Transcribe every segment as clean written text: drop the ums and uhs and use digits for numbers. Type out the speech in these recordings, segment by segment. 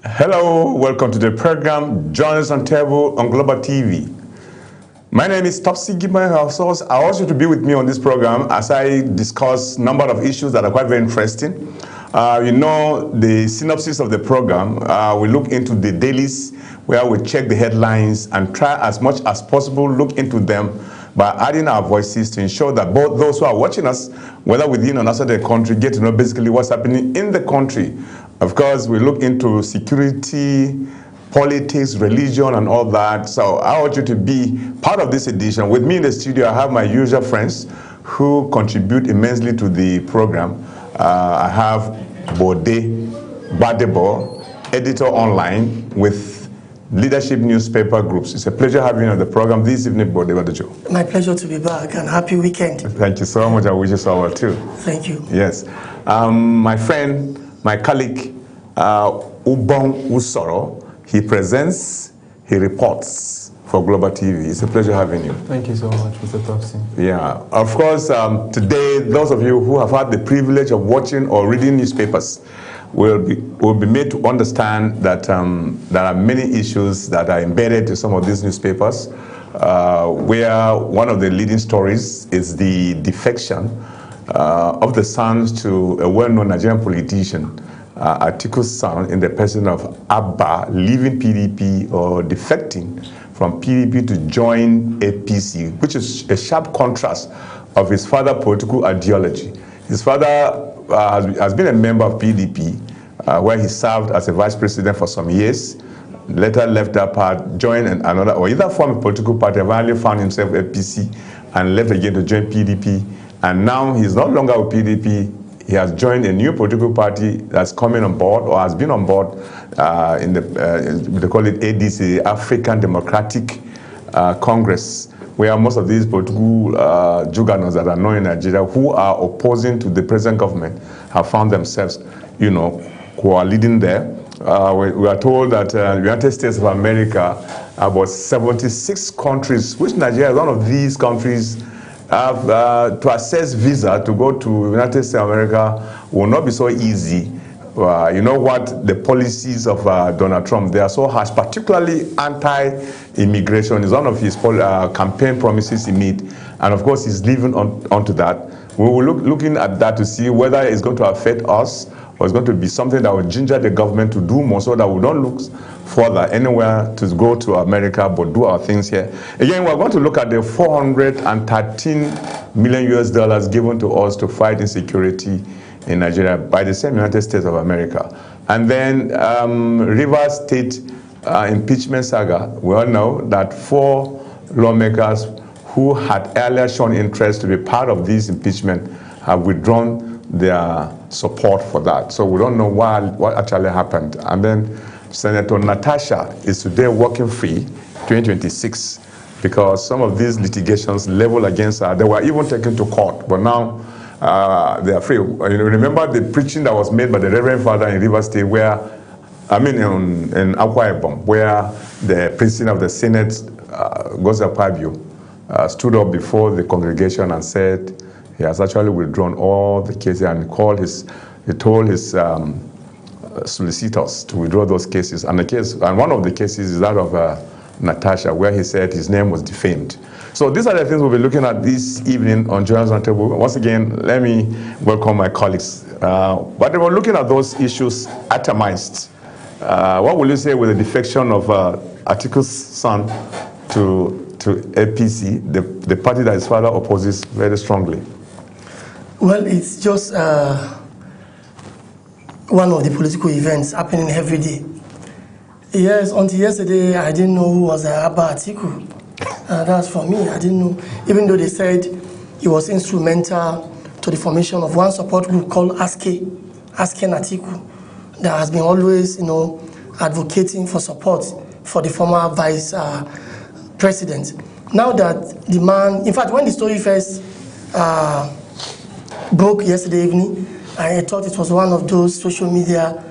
Hello, welcome to the program, Join us on Table on Global TV. My name is Topsy Gibman. I want you to be with me on this program as I discuss a number of issues that are quite very interesting. The synopsis of the program, we look into the dailies where we check the headlines and try as much as possible look into them by adding our voices to ensure that both those who are watching us, whether within or outside the country, get to know basically what's happening in the country. Of course, we look into security, politics, religion, and all that. So I want you to be part of this edition. With me in the studio, I have my usual friends who contribute immensely to the program. I have Bode Badebo, editor online with Leadership Newspaper Groups. It's a pleasure having you on the program this evening, Bode Badebo. My pleasure to be back, and happy weekend. Thank you so much. I wish you so well too. Thank you. Yes. My friend, my colleague, Ubong Usoro, he presents, he reports for Global TV. It's a pleasure having you. Thank you so much, Mr. Thompson. Yeah, of course, today, those of you who have had the privilege of watching or reading newspapers will be made to understand that there are many issues that are embedded to some of these newspapers, where one of the leading stories is the defection of the sons to a well-known Nigerian politician, Atiku's son, in the person of Abba, leaving PDP or defecting from PDP to join APC, which is a sharp contrast of his father's political ideology. His father has been a member of PDP, where he served as a vice president for some years, later left that part, joined another, or either formed a political party, eventually found himself APC, and left again to join PDP. And now he's no longer with PDP. He has joined a new political party that's coming on board, or has been on board they call it ADC, African Democratic Congress, where most of these political juggernauts that are known in Nigeria who are opposing to the present government have found themselves, who are leading there. We are told that the United States of America, about 76 countries, which Nigeria is one of these countries, have to access visa to go to United States of America will not be so easy. You know what, the policies of Donald Trump, they are so harsh, particularly anti-immigration is one of his campaign promises he made. And of course, he's living onto that. We will looking at that to see whether it's going to affect us or it's going to be something that will ginger the government to do more so that we don't look further anywhere to go to America but do our things here. Again, we're going to look at the $413 million given to us to fight insecurity in Nigeria by the same United States of America. And then Rivers State impeachment saga. We all know that 4 lawmakers who had earlier shown interest to be part of this impeachment have withdrawn their support for that. So we don't know what actually happened. And then Senator Natasha is today walking free 2026 because some of these litigations leveled against her, they were even taken to court, but now they are free. Remember the preaching that was made by the Reverend Father in Rivers State, in Akwa Ibom, where the president of the Senate, Goza Pabio, stood up before the congregation and said he has actually withdrawn all the cases and he told his solicitors to withdraw those cases. And one of the cases is that of Natasha, where he said his name was defamed. So these are the things we'll be looking at this evening on Join Us on Table. Once again, let me welcome my colleagues. But we're looking at those issues atomized. What will you say with the defection of Atiku's son to APC, the party that his father opposes very strongly? Well, it's just one of the political events happening every day. Yes, until yesterday, I didn't know who was Abba Atiku. That's for me, I didn't know. Even though they said he was instrumental to the formation of one support group called Aske Atiku, that has been always, advocating for support for the former vice president. Now that the man, in fact, when the story first broke yesterday evening, I thought it was one of those social media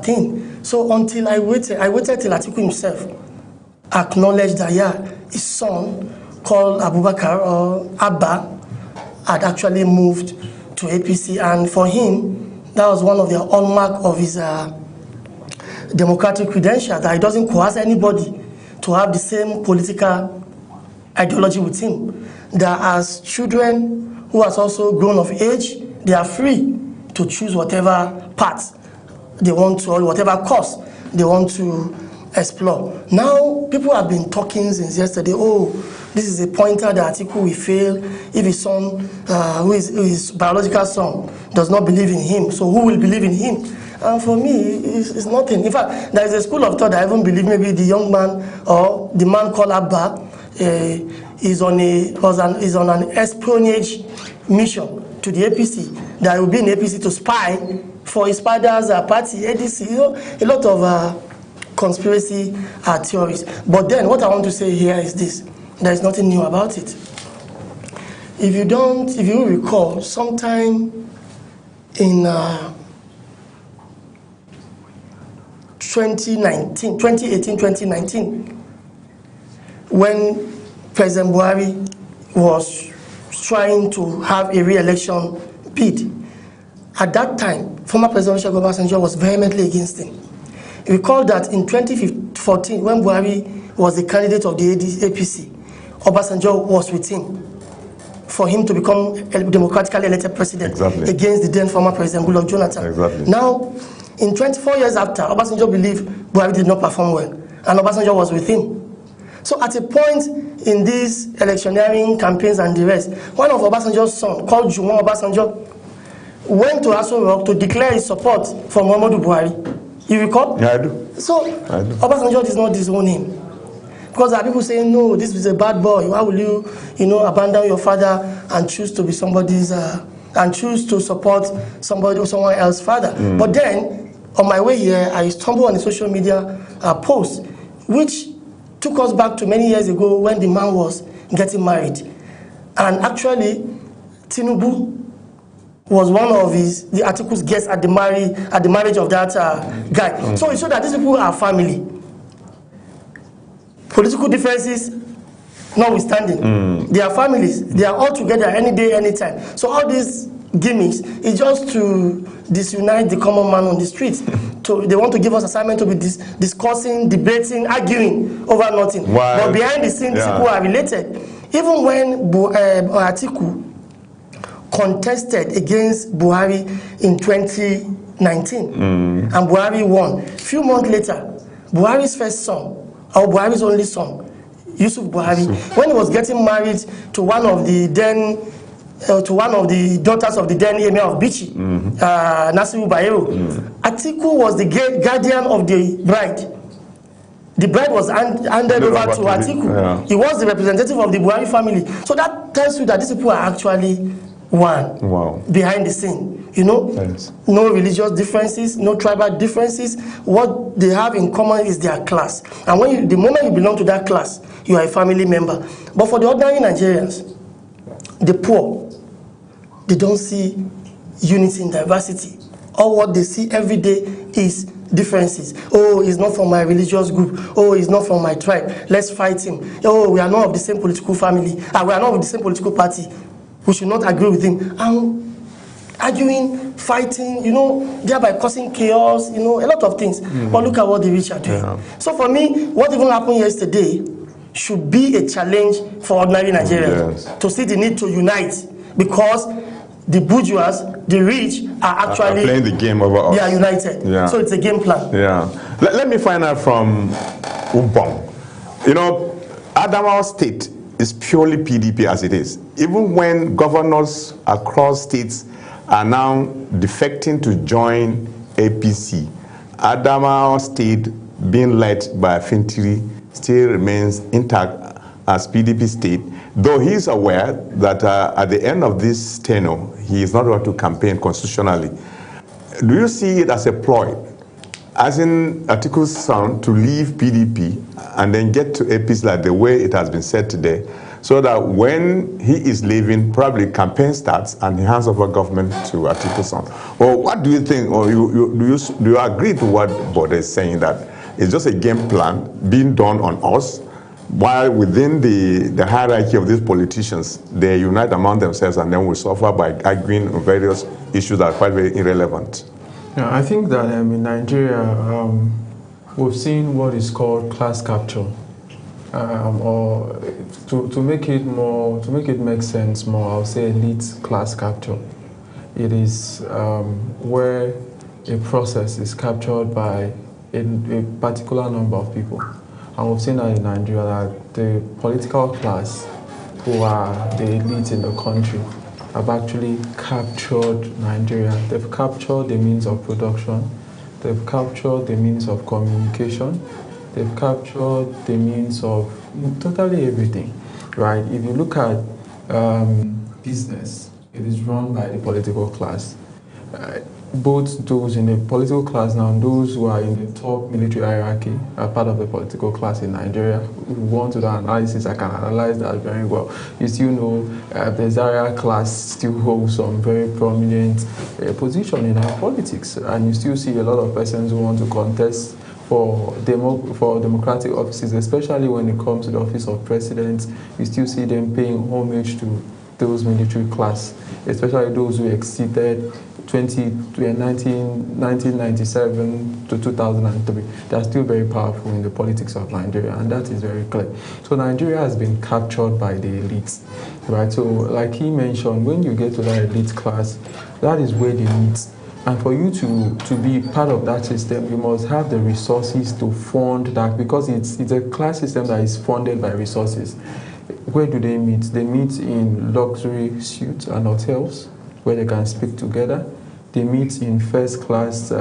things. So until I waited till Atiku himself acknowledged that, his son, called Abubakar or Abba, had actually moved to APC, and for him, that was one of the hallmark of his democratic credentials, that he doesn't coerce anybody to have the same political ideology with him. That as children who has also grown of age, they are free to choose whatever path they want to, or whatever course they want to explore. Now, people have been talking since yesterday, oh, this is a pointer that Atiku will fail if his son, who is his biological son, does not believe in him. So who will believe in him? And for me, it's nothing. In fact, there is a school of thought that I even believe maybe the young man or the man called Abba is on an espionage mission to the APC, that will be in APC to spy for his father's party, ADC. You know, a lot of conspiracy theories. But then what I want to say here is this: there is nothing new about it. If you recall, sometime in 2018-2019, when President Buhari was trying to have a re-election bid, at that time, former President Olusegun Obasanjo was vehemently against him. Recall that in 2014, when Buhari was the candidate of the APC, Obasanjo was with him for him to become a democratically elected president against the then former President Goodluck Jonathan. Now, in 24 years after, Obasanjo believed Buhari did not perform well, and Obasanjo was with him. So at a point in these electioneering campaigns and the rest, one of Obasanjo's sons, called Jumon Obasanjo, went to Aso Rock to declare his support for Muhammadu Buhari. You recall? Yeah, I do. So Obasanjo did not disown him. Because there are people saying, no, this is a bad boy. Why will you, abandon your father and choose to be somebody's, and choose to support somebody or someone else's father? But then, on my way here, I stumbled on a social media post, which took us back to many years ago when the man was getting married. And actually, Tinubu was one of the articles guests at the marriage of that guy. So it showed that these people are family. Political differences notwithstanding, they are families. They are all together any day, anytime. So all these gimmicks is just to disunite the common man on the streets. They want to give us assignment to be discussing, debating, arguing over nothing. But behind the scenes, people are related. Even when Atiku contested against Buhari in 2019, and Buhari won, a few months later, Buhari's first son, or Buhari's only son, Yusuf Buhari, when he was getting married to one of the daughters of the then Emir of Bichi, Nasiru Bayero, Atiku was the guardian of the bride. The bride was handed over to Atiku. He was the representative of the Buhari family. So that tells you that these people are actually one behind the scene. No religious differences, no tribal differences. What they have in common is their class. And the moment you belong to that class, you are a family member. But for the ordinary Nigerians, the poor, they don't see unity in diversity. All what they see every day is differences. Oh, he's not from my religious group. Oh, he's not from my tribe. Let's fight him. Oh, we are not of the same political family. We are not of the same political party. We should not agree with him. And arguing, fighting, thereby causing chaos, a lot of things. But look at what the rich are doing. So for me, what even happened yesterday should be a challenge for ordinary Nigerians to see the need to unite, because the bourgeois, the rich, are actually playing the game over us. They are united. So it's a game plan. Let me find out from Ubong. Adamawa State is purely PDP as it is. Even when governors across states are now defecting to join APC, Adamawa State, being led by Fintiri, still remains intact as PDP state, though he is aware that at the end of this tenure, he is not going to campaign constitutionally. Do you see it as a ploy, as in Atiku's son, to leave PDP and then get to APC like the way it has been said today, so that when he is leaving, probably campaign starts and he hands over government to Atiku's son? Or what do you think, or do you agree to what Bode is saying, that it's just a game plan being done on us, while within the hierarchy of these politicians, they unite among themselves and then will suffer by arguing on various issues that are quite very irrelevant? Yeah, I think that in Nigeria, we've seen what is called class capture, or to make it make sense more, I'll say elite class capture. It is where a process is captured by a particular number of people. And we've seen that in Nigeria, that the political class, who are the elite in the country, have actually captured Nigeria. They've captured the means of production. They've captured the means of communication. They've captured the means of totally everything, right? If you look at business, it is run by the political class. Both those in the political class now and those who are in the top military hierarchy are part of the political class in Nigeria. If you want to do analysis, I can analyze that very well. You still know the Zaria class still holds some very prominent position in our politics, and you still see a lot of persons who want to contest for democratic offices, especially when it comes to the office of president. You still see them paying homage to those military class, especially those who exceeded 1997 to 2003. They are still very powerful in the politics of Nigeria, and that is very clear. So Nigeria has been captured by the elites, right? So like he mentioned, when you get to that elite class, that is where they meet. And for you to be part of that system, you must have the resources to fund that, because it's a class system that is funded by resources. Where do they meet? They meet in luxury suites and hotels where they can speak together. They meet in first class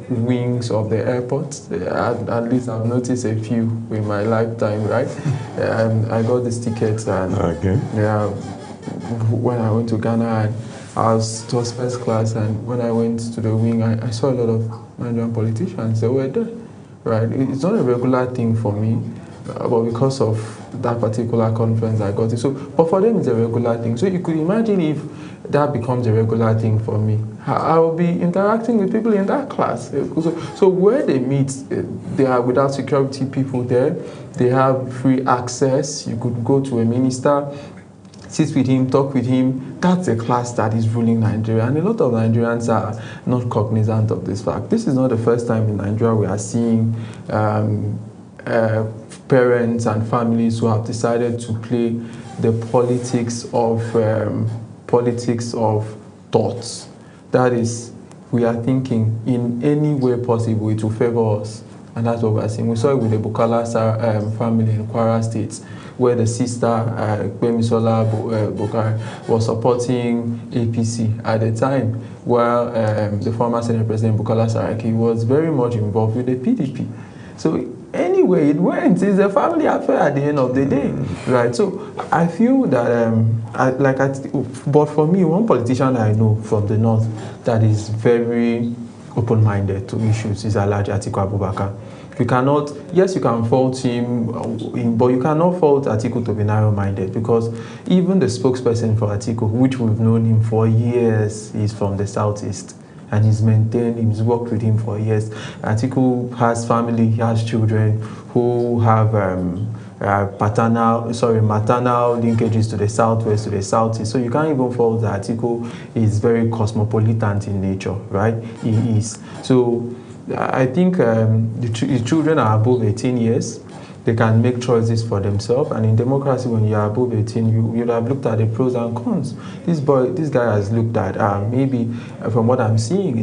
wings of the airport. At least I've noticed a few in my lifetime, right? I got these tickets, and when I went to Ghana, I was first class, and when I went to the wing, I saw a lot of Nigerian politicians. They were there, right? It's not a regular thing for me, but because of that particular conference, I got it. So, but for them, it's a regular thing. So you could imagine if that becomes a regular thing for me, I will be interacting with people in that class. So where they meet, they are without security people there. They have free access. You could go to a minister, sit with him, talk with him. That's a class that is ruling Nigeria. And a lot of Nigerians are not cognizant of this fact. This is not the first time in Nigeria we are seeing parents and families who have decided to play the politics of thoughts. That is, we are thinking in any way possible it will favor us. And that's what we are seeing. We saw it with the Bukola family in Kwara State, where the sister, Gbemisola Bukari, was supporting APC at the time, while the former Senate President Bukola Saraki was very much involved with the PDP. So anyway, it went. It's a family affair at the end of the day, right? So I feel that, but for me, one politician I know from the north that is very open-minded to issues is Alhaji Atiku Abubakar. You cannot, yes, you can fault him, but you cannot fault Atiku to be narrow-minded, because even the spokesperson for Atiku, which we've known him for years, is from the southeast. And he's worked with him for years. Atiku has family, he has children who have maternal linkages to the southwest, to the southeast. So you can't even fault that Atiku is very cosmopolitan in nature, right? He is. So I think the children are above 18 years. They can make choices for themselves, and in democracy, when you are above 18, you'd have looked at the pros and cons. This guy has looked at maybe from what I'm seeing,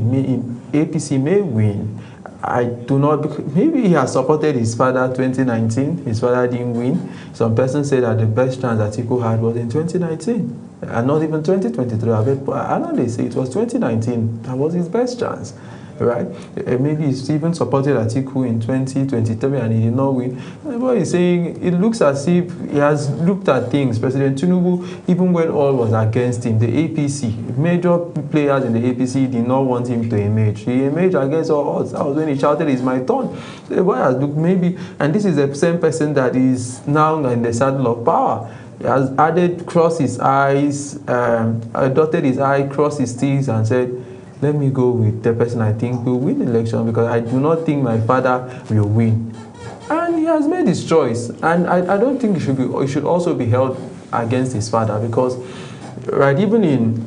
APC may win. I do not. Maybe he has supported his father 2019. His father didn't win. Some persons say that the best chance that Atiku had was in 2019, and not even 2023. I know they say it was 2019 that was his best chance. Right? Maybe he's even supported Atiku in 2023 and he did not win. But he's saying it looks as if he has looked at things. President Tinubu, even when all was against him, the APC, major players in the APC did not want him to emerge. He emerged against all odds. That was when he shouted, "It's my turn." So the boy has looked, maybe, and this is the same person that is now in the saddle of power. He has crossed his eyes, dotted his eye, crossed his teeth, and said, "Let me go with the person I think will win the election, because I do not think my father will win." And he has made his choice. And I don't think it should also be held against his father, because, right, even in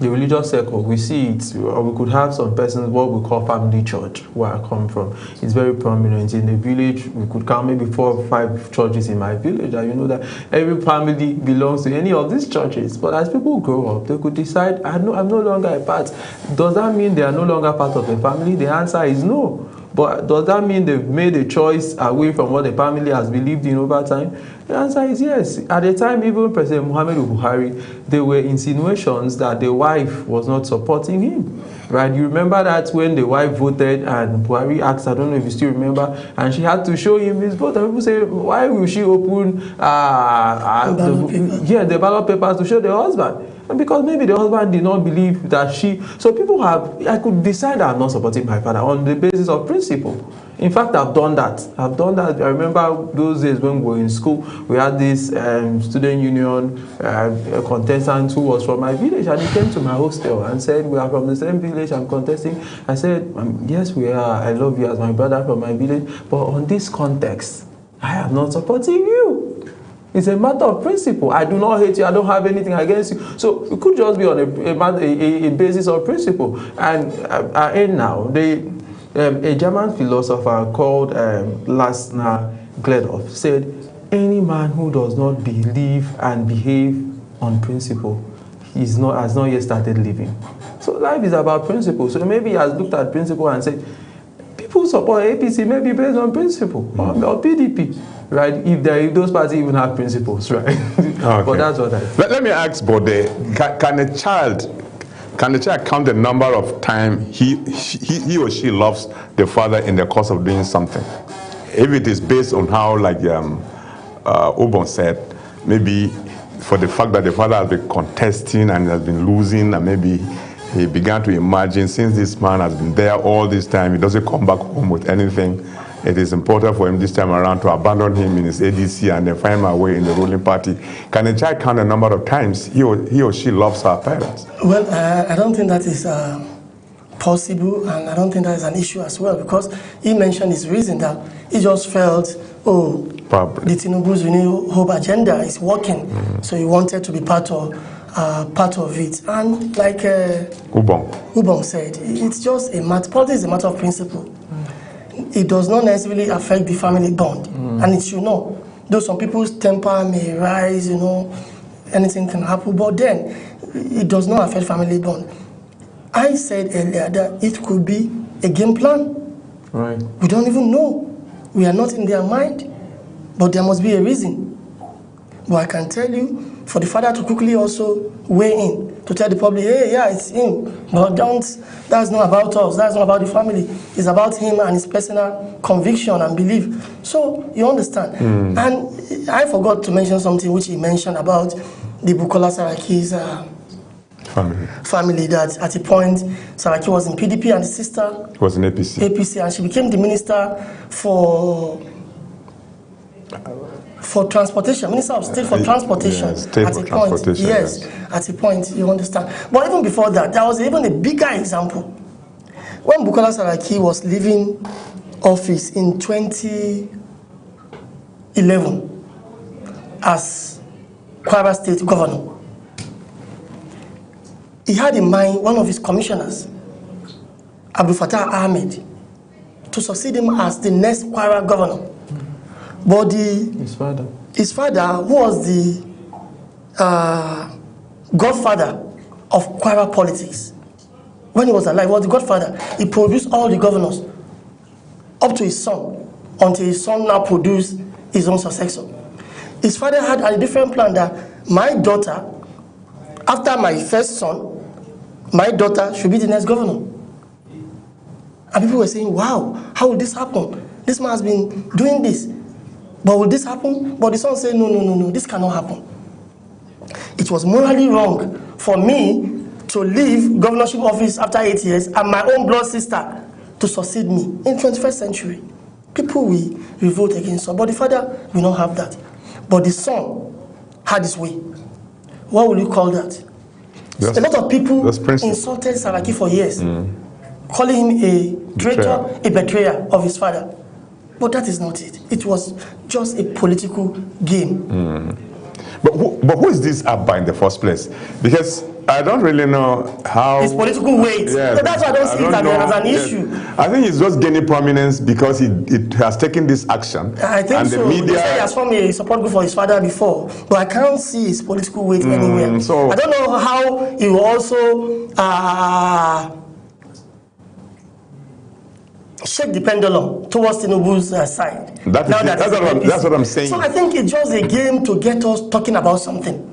the religious circle, we see it, or we could have some persons, what we call family church, where I come from. It's very prominent in the village. We could count maybe 4 or 5 churches in my village, and you know that every family belongs to any of these churches. But as people grow up, they could decide, I'm no longer a part. Does that mean they are no longer part of the family? The answer is no. But does that mean they've made a choice away from what the family has believed in over time? The answer is yes. At the time, even President Muhammadu Buhari, there were insinuations that the wife was not supporting him. Right? You remember that when the wife voted and Buhari asked, I don't know if you still remember, and she had to show him his vote. And people say, why will she open the ballot papers to show the husband? And because maybe the husband did not believe that she... So people I could decide I'm not supporting my father on the basis of principle. In fact, I've done that. I remember those days when we were in school, we had this student union contestant who was from my village, and he came to my hostel and said, we are from the same village, I'm contesting. I said, yes, we are. I love you as my brother from my village, but on this context, I am not supporting you. It's a matter of principle. I do not hate you. I don't have anything against you. So it could just be on a basis of principle. And I end now. A German philosopher called Lasner Gledhoff said, any man who does not believe and behave on principle has not yet started living. So life is about principle. So maybe he has looked at principle and said, people support APC maybe based on principle or PDP. Right, if those parties even have principles, right? Okay. But that's what I think. Let me ask Bode, can a child count the number of times he or she loves the father in the course of doing something? If it is based on how, like Obon said, maybe for the fact that the father has been contesting and has been losing, and maybe he began to imagine, since this man has been there all this time, he doesn't come back home with anything, it is important for him this time around to abandon him in his ADC and then find my way in the ruling party. Can a child count the number of times he or she loves her parents? Well, I don't think that is possible, and I don't think that is an issue as well, because he mentioned his reason that he just felt, the Tinubu's Renewal Hope agenda is working, so he wanted to be part of it. And like Ubong said, it's just a matter. Politics is a matter of principle. It does not necessarily affect the family bond, and it should not. Though some people's temper may rise, anything can happen, but then it does not affect family bond. I said earlier that it could be a game plan. Right. We don't even know. We are not in their mind, but there must be a reason. But I can tell you, for the father to quickly also weigh in, to tell the public, hey, yeah, it's him, but that's not about us, that's not about the family, it's about him and his personal conviction and belief. So, you understand. And I forgot to mention something which he mentioned about the Bukola Saraki's family, that at a point, Saraki was in PDP and his sister was in APC, and she became the minister for transportation, Minister of State for Transportation, at a point. Yes, at a point, you understand. But even before that, there was even a bigger example. When Bukola Saraki was leaving office in 2011 as Kwara State Governor, he had in mind one of his commissioners, Abdul Fattah Ahmed, to succeed him as the next Kwara governor. But his father, who was the godfather of Kwara politics, when he was alive, was the godfather. He produced all the governors up to his son, until his son now produced his own successor. His father had a different plan, that my daughter, after my first son, my daughter should be the next governor. And people were saying, wow, how will this happen? This man has been doing this. But will this happen? But the son said, no, this cannot happen. It was morally wrong for me to leave governorship office after 8 years and my own blood sister to succeed me in 21st century. People will revolt against us, but the father will not have that. But the son had his way. What will you call that? A lot of people insulted Saraki for years, calling him a traitor, a betrayer of his father. But that is not it. It was just a political game. But who is this Abba in the first place? Because I don't really know how... It's political weight. Yeah, So that's why I don't see it as an issue. I think it's just gaining prominence because it has taken this action. I think and so. The media... They say he has formed a support group for his father before, but I can't see his political weight anywhere. So I don't know how he will also shake the pendulum towards Tinubu's side. That's what I'm saying. So I think it's just a game to get us talking about something.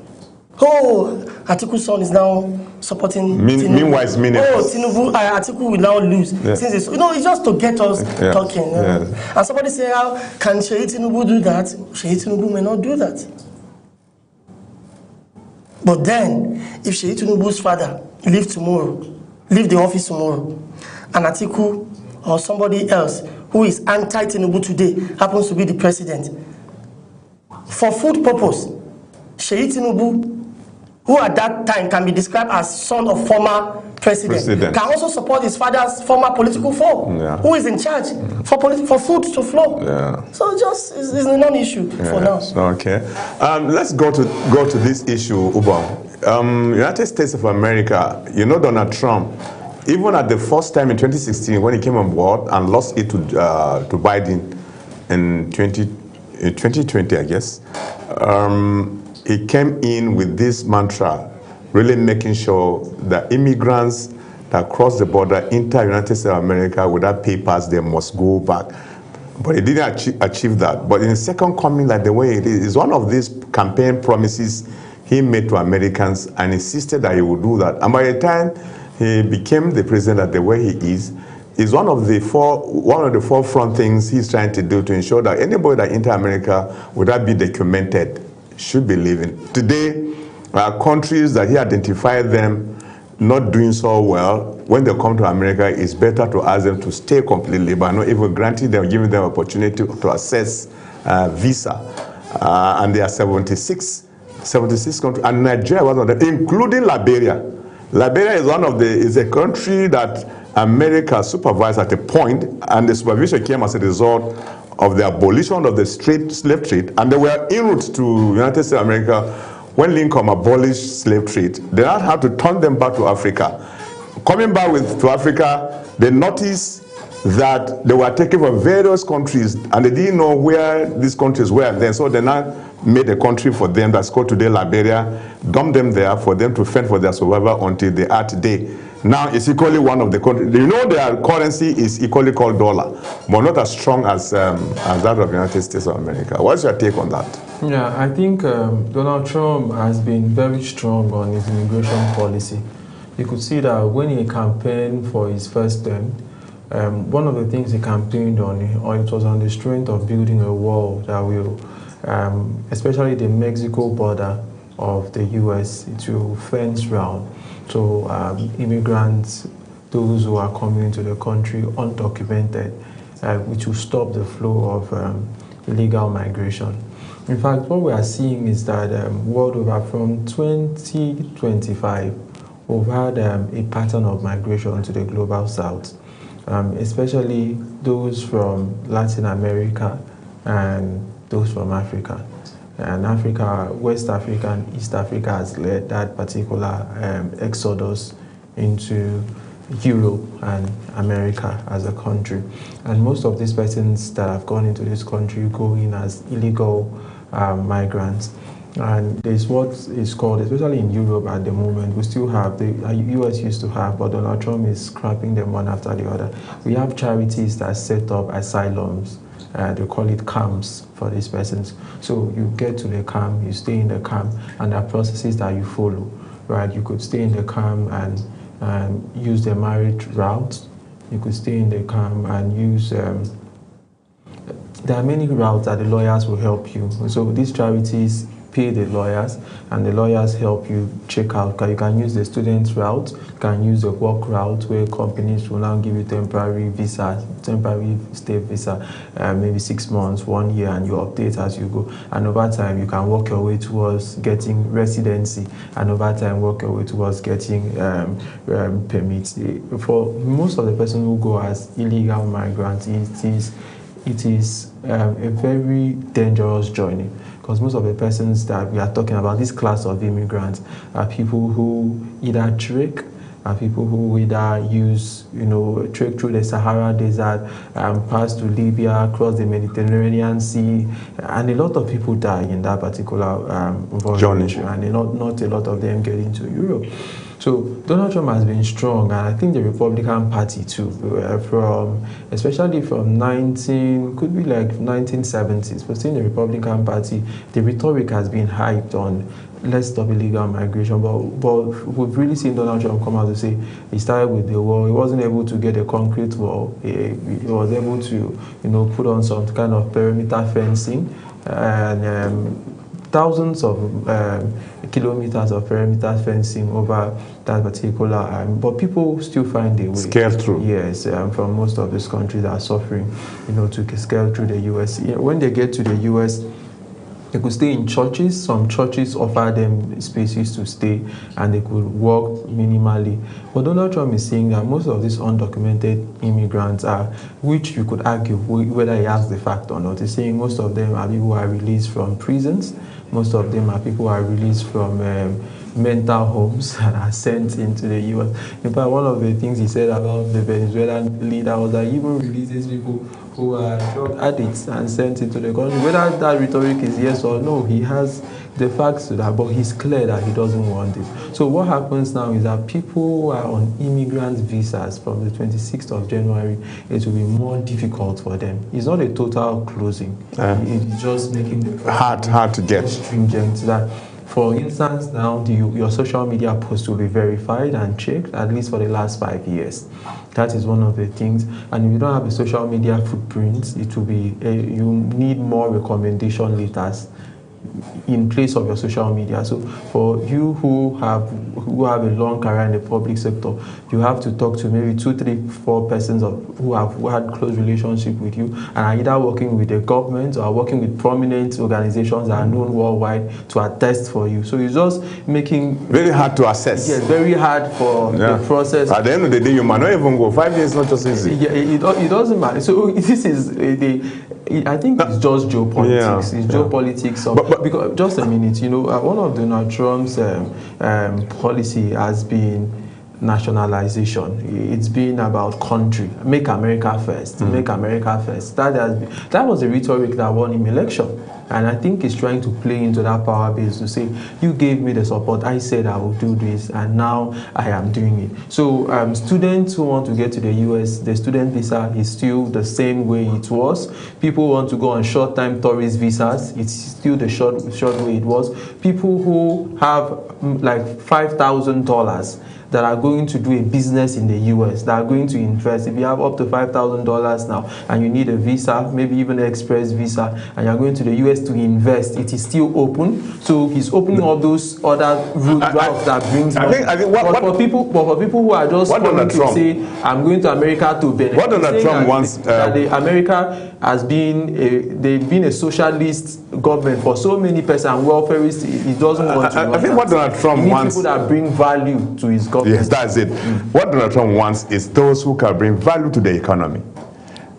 Oh, Atiku's son is now supporting Tinubu. Meanwhile, it's meaningless. Oh, Atiku will now lose. Yeah. Since it's, it's just to get us talking. Yes. And somebody say, how can Sheyi Tinubu do that? Sheyi Tinubu may not do that. But then, if Sheyi Tinubu's father leave the office tomorrow, and Atiku or somebody else who is anti-Tinubu today happens to be the president, for food purpose, Sheyi Tinubu, who at that time can be described as son of former president, can also support his father's former political foe, who is in charge for food to flow. Yeah. So just it's a non-issue for now. Okay. Let's go to this issue, Ubong. United States of America, Donald Trump, even at the first time in 2016 when he came on board and lost it to Biden in 2020, I guess, he came in with this mantra, really making sure that immigrants that cross the border into United States of America without papers, they must go back. But he didn't achieve that. But in the second coming, like the way it is one of these campaign promises he made to Americans and insisted that he would do that. And by the time he became the president the way he is one of the forefront things he's trying to do to ensure that anybody that enter America without being documented should be living. Today, countries that he identified them not doing so well, when they come to America, it's better to ask them to stay completely, but not even granting them, giving them opportunity to access visa. And there are 76 countries, and Nigeria was one of them, including Liberia. Liberia is a country that America supervised at a point, and the supervision came as a result of the abolition of the slave trade, and they were en route to United States of America when Lincoln abolished slave trade. They now had to turn them back to Africa. Coming back to Africa, they noticed that they were taken from various countries, and they didn't know where these countries were then, so they now made a country for them that's called today Liberia, dumped them there for them to fend for their survival until they are today. Now it's equally one of the countries. Their currency is equally called dollar, but not as strong as that of the United States of America. What's your take on that? Yeah, I think Donald Trump has been very strong on his immigration policy. You could see that when he campaigned for his first term, one of the things he campaigned on, it was on the strength of building a wall that will, especially the Mexico border of the U.S., it will fence round. So immigrants, those who are coming into the country undocumented, which will stop the flow of illegal migration. In fact, what we are seeing is that world over from 2025, we've had a pattern of migration to the global south, especially those from Latin America and those from Africa. And Africa, West Africa and East Africa has led that particular exodus into Europe and America as a country. And most of these persons that have gone into this country go in as illegal migrants. And there's what is called, especially in Europe at the moment, we still have, the US used to have, but Donald Trump is scrapping them one after the other. We have charities that set up asylums. They call it camps for these persons. So you get to the camp, you stay in the camp, and there are processes that you follow, right? You could stay in the camp and use the marriage route. You could stay in the camp and use, there are many routes that the lawyers will help you. So these charities pay the lawyers, and the lawyers help you check out. You can use the student route, you can use the work route where companies will now give you temporary visa, temporary stay visa, maybe 6 months, 1 year, and you update as you go. And over time, you can work your way towards getting residency, and over time, work your way towards getting permits. For most of the person who go as illegal migrants, it is it is a very dangerous journey, because most of the persons that we are talking about, this class of immigrants, are people who either trek, are people who either use, trek through the Sahara Desert, pass to Libya, cross the Mediterranean Sea, and a lot of people die in that particular voyage, and not a lot of them get into Europe. So Donald Trump has been strong, and I think the Republican Party too, especially from 1970s, but still in the Republican Party, the rhetoric has been hyped on let's stop illegal migration, but we've really seen Donald Trump come out to say he started with the wall. He wasn't able to get a concrete wall. He was able to, put on some kind of perimeter fencing, and thousands of kilometers of perimeter fencing over that particular, but people still find a way. Scale through. Yes, from most of these countries that are suffering, to scale through the U.S. When they get to the U.S., they could stay in churches. Some churches offer them spaces to stay, and they could work minimally. But Donald Trump is saying that most of these undocumented immigrants are, which you could argue whether he has the fact or not. He's saying most of them are people who are released from prisons. Most of them are people who are released from mental homes and are sent into the U.S. In fact, one of the things he said about the Venezuelan leader was that he even releases people who are drug addicts and sent into the country. Whether that rhetoric is yes or no, he has the facts to that, but he's clear that he doesn't want it. So what happens now is that people who are on immigrant visas from the 26th of January, it will be more difficult for them. It's not a total closing. It's just making the hard to get stringent. That, for instance, now your social media posts will be verified and checked at least for the last 5 years. That is one of the things. And if you don't have a social media footprint, it will be you need more recommendation letters in place of your social media. So for you who have a long career in the public sector, you have to talk to maybe 2, 3, 4 persons who had close relationship with you and are either working with the government or working with prominent organizations that are known worldwide to attest for you. So it's just making very hard to assess. Yes, very hard for the process. At the end of the day, you might not even go. 5 years is not just easy. Yeah, it doesn't matter. So this is I think it's just geopolitics. It's geopolitics. Because just a minute, one of Donald Trump's policy has been nationalization. It's been about country. Make America first. Make America first. That was the rhetoric that won him election. And I think he's trying to play into that power base to say, you gave me the support, I said I will do this, and now I am doing it. So students who want to get to the US, the student visa is still the same way it was. People who want to go on short-time tourist visas, it's still the short way it was. People who have like $5,000 that are going to do a business in the US, that are going to invest. If you have up to $5,000 now and you need a visa, maybe even an express visa, and you're going to the US to invest, it is still open. So he's opening up those other routes that brings money. But for people who are just coming to say, I'm going to America to benefit. What Donald Trump wants... that America has been they've been a socialist government for so many persons, welfareist. He doesn't want to. I think what Donald Trump wants, people that bring value to his government. Yes, that's it. What Donald Trump wants is those who can bring value to the economy.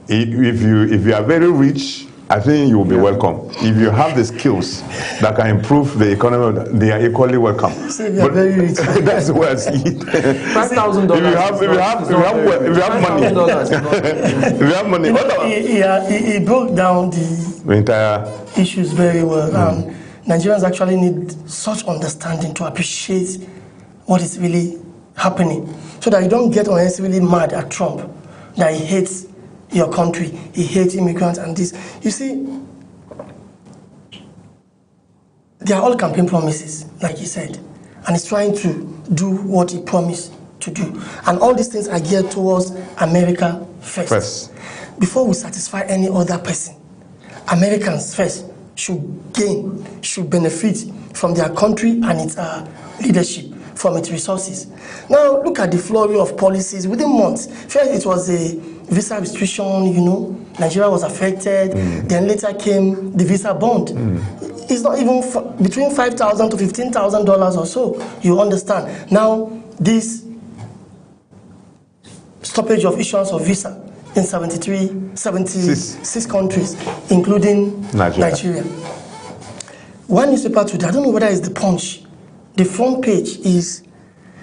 If you are very rich, I think you will be welcome. If you have the skills that can improve the economy, they are equally welcome. So if you are very rich. That's the way I see it. $5,000. If you have money, if you have money. He broke down the entire issues very well. Nigerians actually need such understanding to appreciate what is really happening, so that you don't get unnecessarily mad at Trump, that he hates your country, he hates immigrants and this. You see, they are all campaign promises, like he said, and he's trying to do what he promised to do. And all these things are geared towards America first. Before we satisfy any other person, Americans first should gain, should benefit from their country and its leadership, from its resources. Now, look at the flurry of policies within months. First, it was a visa restriction, Nigeria was affected. Then later came the visa bond. It's not even between $5,000 to $15,000 or so, you understand. Now, this stoppage of issuance of visa in 76 countries, including Nigeria. One newspaper today, I don't know whether it's the Punch, the front page is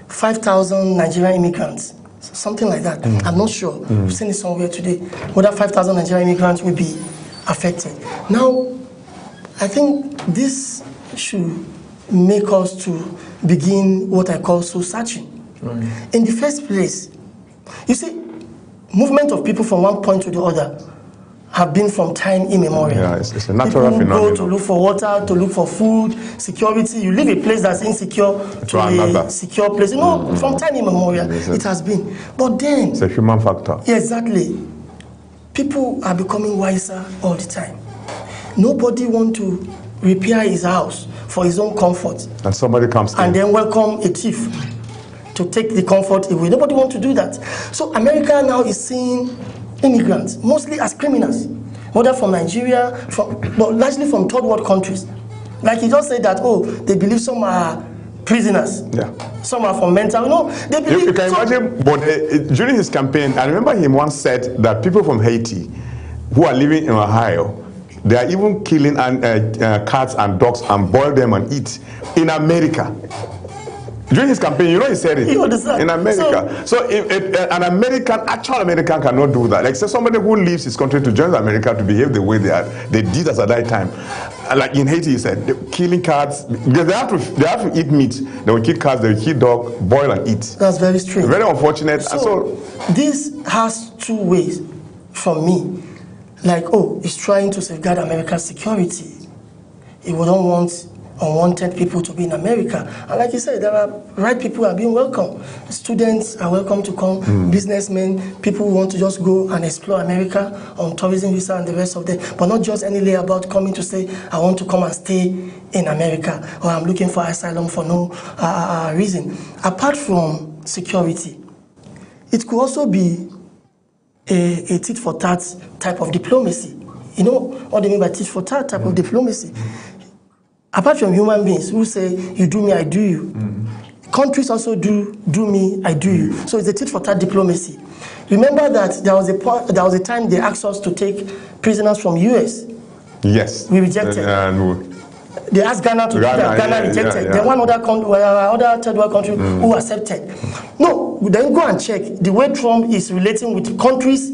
5,000 Nigerian immigrants, something like that. I'm not sure. I've seen it somewhere today, whether 5,000 Nigerian immigrants will be affected. Now, I think this should make us to begin what I call soul searching. In the first place, you see, movement of people from one point to the other have been from time immemorial. Yeah, it's a natural phenomenon. People go to look for water, to look for food, security. You leave a place that's insecure to a secure place. You know, from time immemorial, it has been. But then... it's a human factor. Yeah, exactly. People are becoming wiser all the time. Nobody wants to repair his house for his own comfort. And somebody comes and then welcome a thief to take the comfort away. Nobody wants to do that. So America now is seeing immigrants mostly as criminals, whether from Nigeria, but largely from third world countries. Like he just said that, oh, they believe some are prisoners. Yeah. Some are from mental. No, they believe. You can imagine, but during his campaign, I remember him once said that people from Haiti who are living in Ohio, they are even killing cats and dogs and boil them and eat in America. During his campaign, you know, he said it in America. So if an actual American cannot do that. Like, say somebody who leaves his country to join America to behave the way they did as at that time. Like in Haiti, he said, killing cats, because they have to eat meat. They will kill cats, they will kill dog, boil and eat. That's very strange. Very unfortunate. So this has two ways from me. Like, oh, he's trying to safeguard America's security. He wouldn't want unwanted people to be in America. And like you said, there are right people are being welcome. Students are welcome to come, businessmen, people who want to just go and explore America on tourism visa and the rest of them, but not just any about coming to say, I want to come and stay in America, or I'm looking for asylum for no reason. Apart from security, it could also be a tit-for-tat type of diplomacy. You know what do you mean by tit-for-tat type of diplomacy? Apart from human beings who say, you do me, I do you. Countries also do me, I do you. So it's a tit-for-tat diplomacy. Remember that there was a time they asked us to take prisoners from US. Yes. We rejected. They asked Ghana to do that. Ghana rejected. Then one other third world country who accepted. No, then go and check the way Trump is relating with countries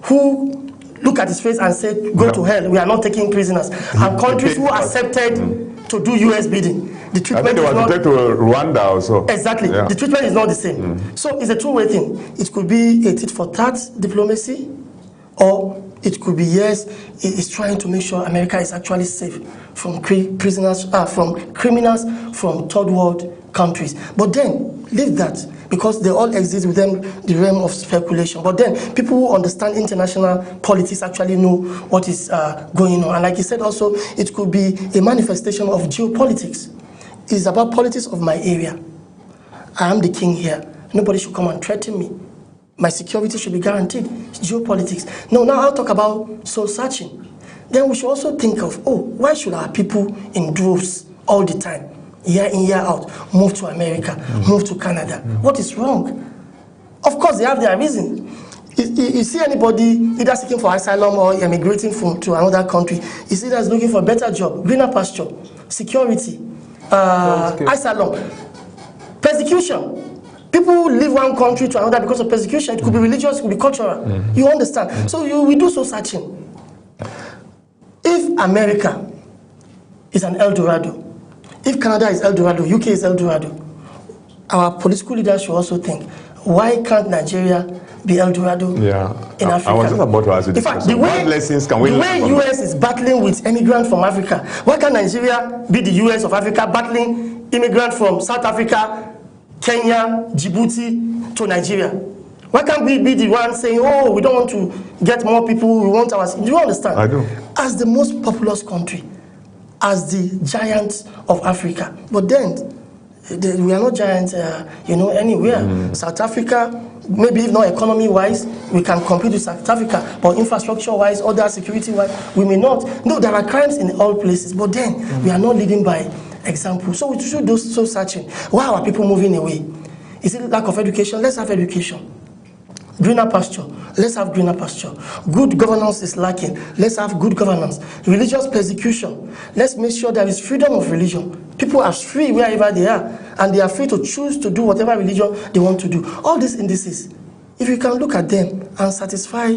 who look at his face and say, go to hell, we are not taking prisoners. And countries who accepted to do US bidding. The treatment I think they were to take to Rwanda also. Exactly. Yeah. The treatment is not the same. So it's a two-way thing. It could be a tit-for-tat diplomacy, or it could be, yes, it's trying to make sure America is actually safe from criminals from third world countries. But then, leave that, because they all exist within the realm of speculation. But then, people who understand international politics actually know what is going on. And like you said also, it could be a manifestation of geopolitics. It's about politics of my area. I am the king here. Nobody should come and threaten me. My security should be guaranteed. It's geopolitics. No, now I'll talk about soul searching. Then we should also think of, oh, why should our people in droves all the time, year in, year out, move to America, move to Canada? What is wrong? Of course, they have their reason. You see anybody either seeking for asylum or emigrating to another country, you see that's looking for a better job, greener pasture, security, asylum, persecution. People leave one country to another because of persecution. It could be religious, it could be cultural. You understand? So we do soul searching. If America is an El Dorado, if Canada is El Dorado, UK is El Dorado, our political leaders should also think, why can't Nigeria be El Dorado in Africa? I was just about to ask you this. In fact, the way US is battling with immigrants from Africa, why can't Nigeria be the US of Africa battling immigrants from South Africa, Kenya, Djibouti to Nigeria? Why can't we be the one saying, oh, we don't want to get more people, we want ours? Do you understand? I do. As the most populous country, as the giants of Africa. But then, we are not giants, anywhere. South Africa, maybe if not economy-wise, we can compete with South Africa, but infrastructure-wise, other security-wise, we may not. No, there are crimes in all places, but then we are not leading by example. So we should do soul searching. Why are people moving away? Is it lack of education? Let's have education. Greener pasture. Let's have greener pasture. Good governance is lacking. Let's have good governance. Religious persecution. Let's make sure there is freedom of religion. People are free wherever they are, and they are free to choose to do whatever religion they want to do. All these indices, if you can look at them and satisfy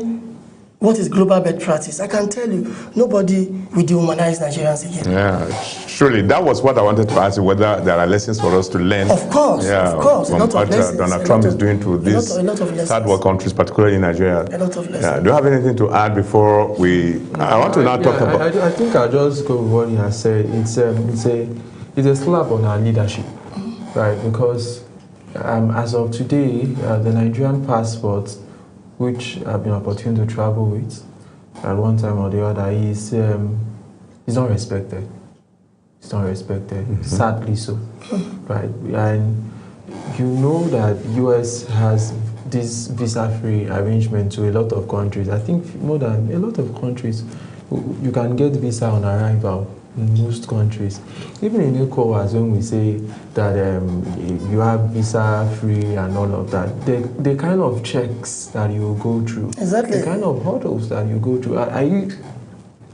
what is global best practice, I can tell you, nobody will dehumanize Nigerians again. Yeah, surely. That was what I wanted to ask you, whether there are lessons for us to learn. Of course, yeah, of course. from what Donald Trump is doing to these third world countries, particularly in Nigeria. A lot of lessons. Yeah. Do you have anything to add before we... I want to now talk about... I think I'll just go with what he has said. It's a slap on our leadership, right? Because as of today, the Nigerian passport, which I've been opportune to travel with at one time or the other, is not respected. It's not respected, sadly so, right? And you know that US has this visa-free arrangement to a lot of countries. I think more than a lot of countries, you can get visa on arrival in most countries. Even in ECOWAS, when we say that you have visa-free and all of that, the kind of checks that you go through, exactly, the kind of hurdles that you go through.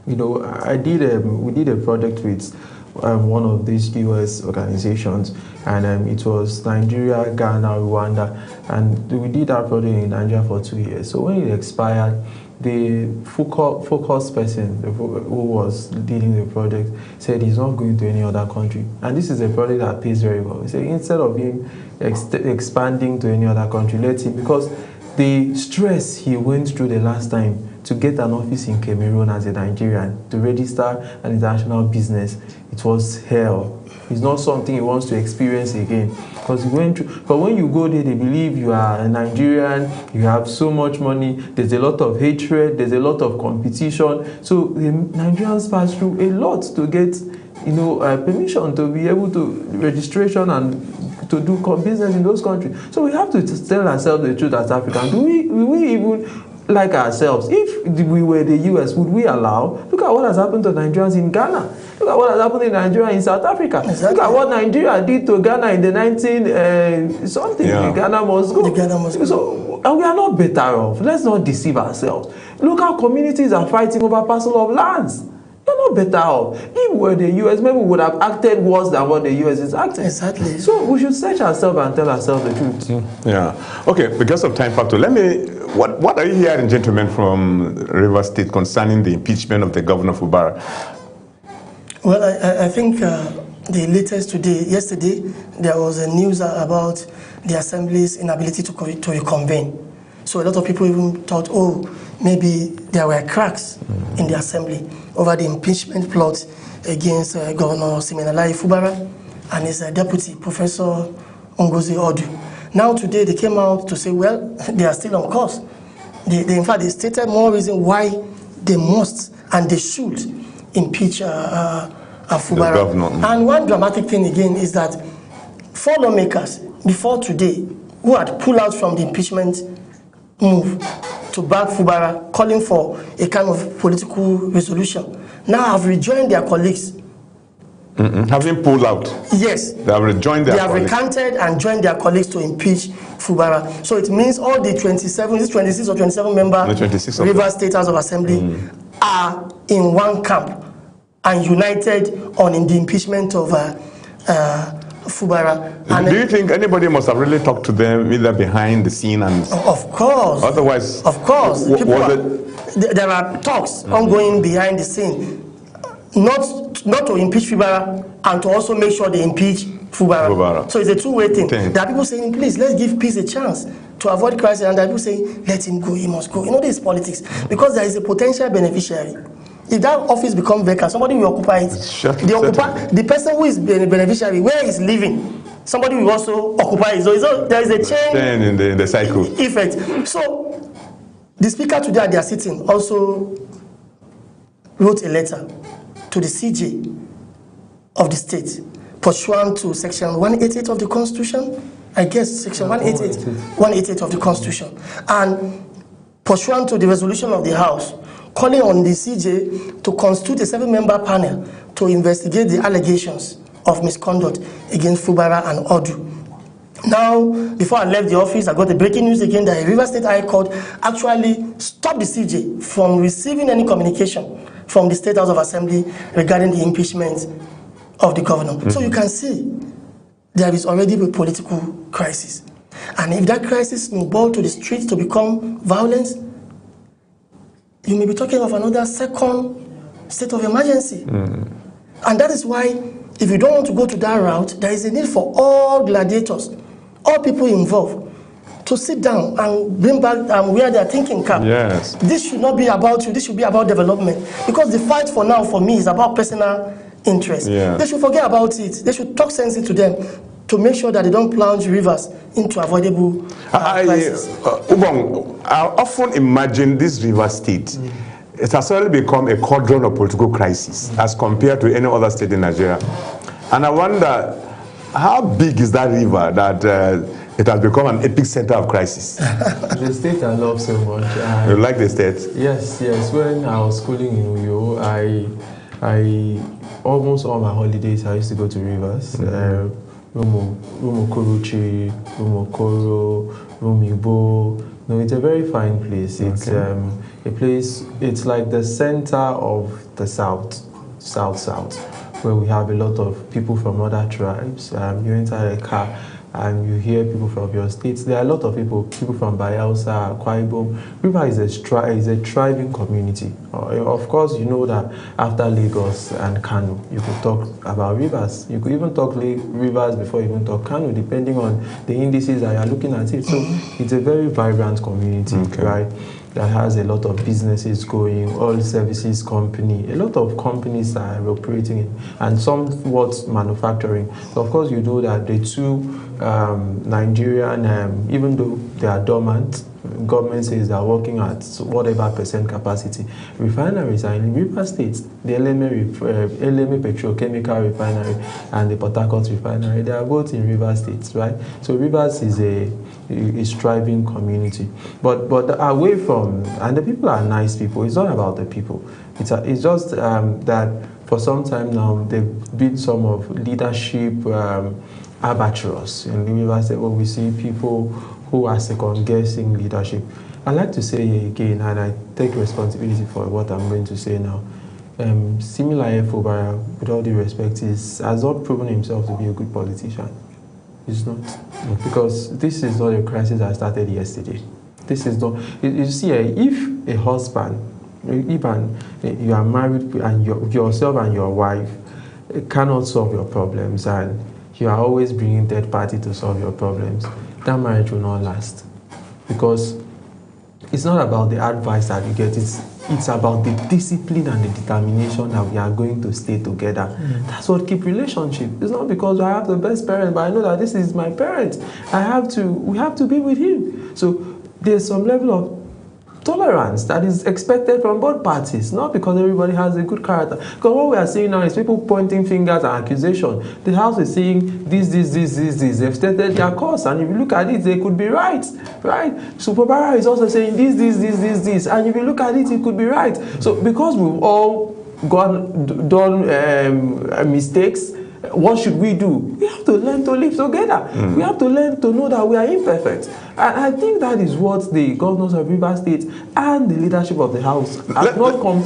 We did a project with one of these US organizations, and it was Nigeria, Ghana, Rwanda, and we did that project in Nigeria for 2 years. So when it expired, the focus person who was leading the project said he's not going to any other country. And this is a project that pays very well. He said instead of him expanding to any other country, let him, because the stress he went through the last time to get an office in Cameroon as a Nigerian, to register an international business, it was hell. It's not something he wants to experience again. Because he went through, but when you go there, they believe you are a Nigerian, you have so much money, there's a lot of hatred, there's a lot of competition. So the Nigerians pass through a lot to get, permission to be able to registration and to do business in those countries. So we have to tell ourselves the truth as Africans. Do we even like ourselves? If we were the US, would we allow? Look at what has happened to Nigerians in Ghana. Look at what has happened in Nigeria in South Africa. Exactly. Look at what Nigeria did to Ghana in the 19-something. Yeah. Ghana must go. So, and we are not better off. Let's not deceive ourselves. Local communities are fighting over parcel of lands. They're not better off. If we were the US, maybe we would have acted worse than what the US is acting. Exactly. So we should search ourselves and tell ourselves the truth. Yeah. Okay, because of time factor, what are you hearing, gentlemen, from Rivers State concerning the impeachment of the governor of Fubara? Well, I think the latest yesterday, there was a news about the Assembly's inability to reconvene. So a lot of people even thought, maybe there were cracks in the Assembly over the impeachment plot against Governor Siminalayi Fubara and his deputy, Professor Ngozi Odu. Now today they came out to say, well, they are still on course. In fact, they stated more reason why they must and they should impeach Fubara. The governor. And one dramatic thing again is that 4 lawmakers before today who had pulled out from the impeachment move to back Fubara, calling for a kind of political resolution, now have rejoined their colleagues. Having pulled out? Yes. They have rejoined their colleagues. They have recanted and joined their colleagues to impeach Fubara. So it means all the 26 or 27 member Rivers State House of Assembly are in one camp and united on the impeachment of Fubara. And do you think anybody must have really talked to them either behind the scene and... Of course. Otherwise... Of course. There are talks ongoing behind the scene. Not to impeach Fubara and to also make sure they impeach Fubara. So it's a two-way thing. There are people saying, please, let's give peace a chance to avoid crisis. And there are people saying, let him go, he must go. This is politics. Because there is a potential beneficiary. If that office becomes vacant, somebody will occupy it. The person who is the beneficiary, where he's living, somebody will also occupy it. So there is a chain in the cycle effect. So the speaker today at their sitting also wrote a letter to the CJ of the state, pursuant to section 188 of the Constitution, I guess section 188 of the Constitution, and pursuant to the resolution of the House, calling on the CJ to constitute a 7-member panel to investigate the allegations of misconduct against Fubara and Odu. Now, before I left the office, I got a breaking news again that a Rivers State High Court actually stopped the CJ from receiving any communication from the State House of Assembly regarding the impeachment of the governor. So you can see there is already a political crisis. And if that crisis snowballs to the streets to become violence, you may be talking of another second state of emergency. And that is why, if you don't want to go to that route, there is a need for all gladiators, all people involved, to sit down and bring back where they are thinking cap. Yes. This should not be about you, this should be about development. Because the fight for now, for me, is about personal interest. Yeah. They should forget about it. They should talk sense into them to make sure that they don't plunge Rivers into avoidable crisis. Ubong, I often imagine this Rivers State, it has suddenly become a cauldron of political crisis as compared to any other state in Nigeria. And I wonder, how big is that river that it has become an epic center of crisis? The state I love so much. You like the state? Yes. When I was schooling in Uyo, I almost all my holidays I used to go to Rivers. Rumo Kuruchi, Rumo Koro, Rumibo. No, it's a very fine place. It's a place, it's like the center of the south, where we have a lot of people from other tribes. You enter a car and you hear people from your states. There are a lot of people from Bayelsa, Akwa Ibom. River is a thriving community. Of course, you know that after Lagos and Kano, you could talk about rivers. You could even talk rivers before you even talk Kano, depending on the indices that you are looking at it. So it's a very vibrant community, right? That has a lot of businesses going, oil services company, a lot of companies that are operating in, and somewhat manufacturing. So of course, you know that the two Nigerian, even though they are dormant, government says they are working at whatever percent capacity. Refineries are in River State, the Eleme Petrochemical Refinery and the Port Harcourt Refinery. They are both in River State, right? So Rivers is a thriving community. But away from, and the people are nice people. It's not about the people. It's just that for some time now they've been some of leadership albatross in the River State, where we see people who are second-guessing leadership. I like to say again, and I take responsibility for what I'm going to say now. Similar Fubara, with all due respect, has not proven himself to be a good politician. He's not. Because this is not a crisis that started yesterday. This is not. You see, if a husband, even you are married and yourself and your wife cannot solve your problems, and you are always bringing third party to solve your problems, that marriage will not last. Because it's not about the advice that you get, it's about the discipline and the determination that we are going to stay together. That's what keeps relationship. It's not because I have the best parent, but I know that this is my parent. We have to be with him. So there's some level of tolerance that is expected from both parties, not because everybody has a good character. Because what we are seeing now is people pointing fingers and accusation. The house is saying this. They've stated their cause, and if you look at it, they could be right. So Pobara is also saying this, and if you look at it, it could be right. So because we've all done mistakes, what should we do? We have to learn to live together. We have to learn to know that we are imperfect. And I think that is what the governors of River State and the leadership of the House have not come.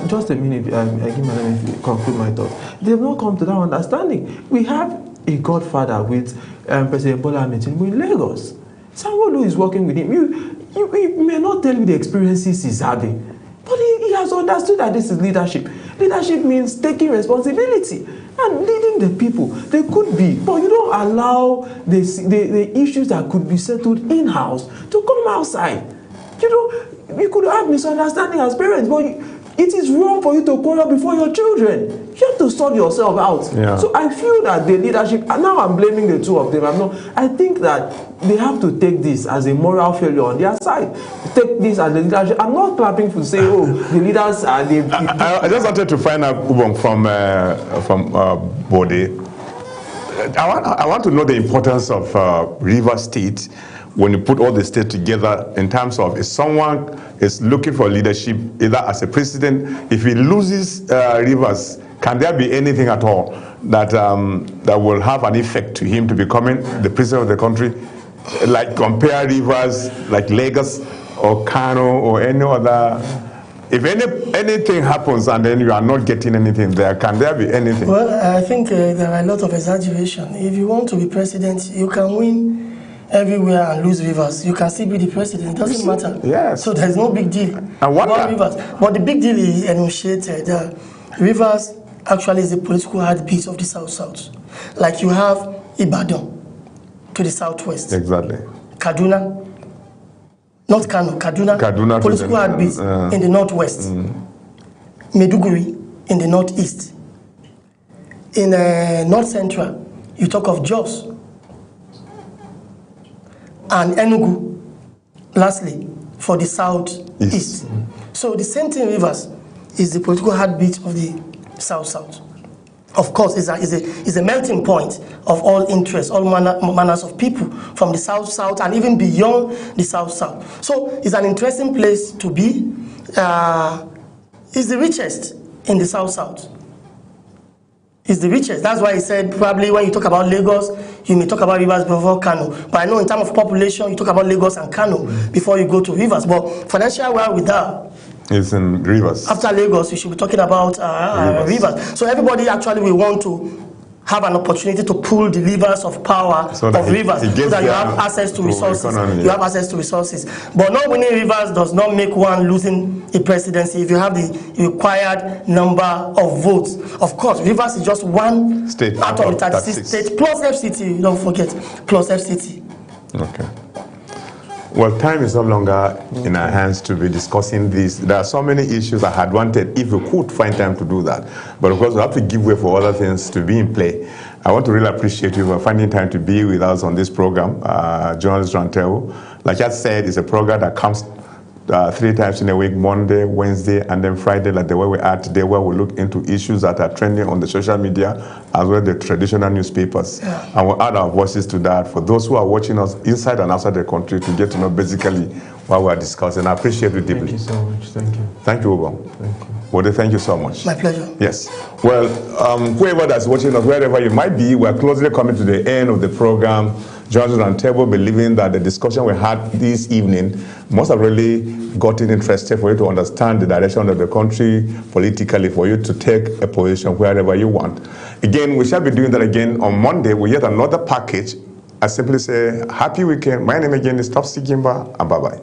Just a minute, let me conclude my thought. They have not come to that understanding. We have a godfather with President Bola Ahmed Tinubu in Lagos. Someone who is working with him. You may not tell me the experiences he's having, but he has understood that this is leadership. Leadership means taking responsibility and leading the people. They could be, but you don't allow the issues that could be settled in-house to come outside. You could have misunderstanding as parents, but it is wrong for you to quarrel before your children. You have to sort yourself out. Yeah. So I feel that the leadership, and now I'm blaming the two of them. I think that they have to take this as a moral failure on their side. Take this as the leadership. I'm not clapping to say, oh, the leaders are the... I just wanted to find out, Ubong, from Bode. I want to know the importance of River State when you put all the states together in terms of if someone is looking for leadership, either as a president, if he loses Rivers, Can there be anything at all that that will have an effect to him to becoming the president of the country? Like compare rivers like Lagos or Kano or any other. If anything happens and then you are not getting anything there, can there be anything? Well, I think there are a lot of exaggeration. If you want to be president, you can win everywhere and lose rivers. You can still be the president. It doesn't matter. Yes. So there's no big deal about rivers. But the big deal is enunciated. Rivers actually is the political heartbeat of the South-South. Like you have Ibadan to the southwest. Exactly. Kaduna, not Kano, Kaduna political heartbeat in the northwest. Maiduguri in the northeast. In north central, you talk of Jos. And Enugu, lastly, for the southeast. So the same thing, rivers is the political heartbeat of the South-South. Of course, it's a melting point of all interests, all manners of people from the South-South and even beyond the South-South. So it's an interesting place to be. It's the richest in the South-South. It's the richest. That's why he said probably when you talk about Lagos, you may talk about rivers before Kano. But I know in terms of population, you talk about Lagos and Kano before you go to rivers. But financial wherewithal, it's in rivers. After Lagos, we should be talking about rivers. So everybody actually will want to have an opportunity to pull the levers of power of rivers so that you have access to resources. Economy, you have access to resources. But not winning rivers does not make one losing a presidency if you have the required number of votes. Of course, rivers is just one state out of the 36 states, plus FCT, don't forget, plus FCT. Okay. Well, time is no longer in our hands to be discussing this. There are so many issues I had wanted if we could find time to do that. But of course, we have to give way for other things to be in play. I want to really appreciate you for finding time to be with us on this program, Journalist Roundtable. Like I said, it's a program that comes 3 times in a week, Monday, Wednesday, and then Friday, like the way we are today, where we look into issues that are trending on the social media, as well as the traditional newspapers. Yeah. And we'll add our voices to that for those who are watching us inside and outside the country to get to know basically what we are discussing. I appreciate you deeply. Thank you so much. Thank you. Thank you, Ugo. Thank you. Wode, thank you so much. My pleasure. Yes. Well, whoever that's watching us, wherever you might be, we're closely coming to the end of the program. Journalist Roundtable, believing that the discussion we had this evening must have really gotten interested for you to understand the direction of the country politically, for you to take a position wherever you want. Again, we shall be doing that again on Monday with yet another package. I simply say, happy weekend. My name again is Topsy Gimba, and bye-bye.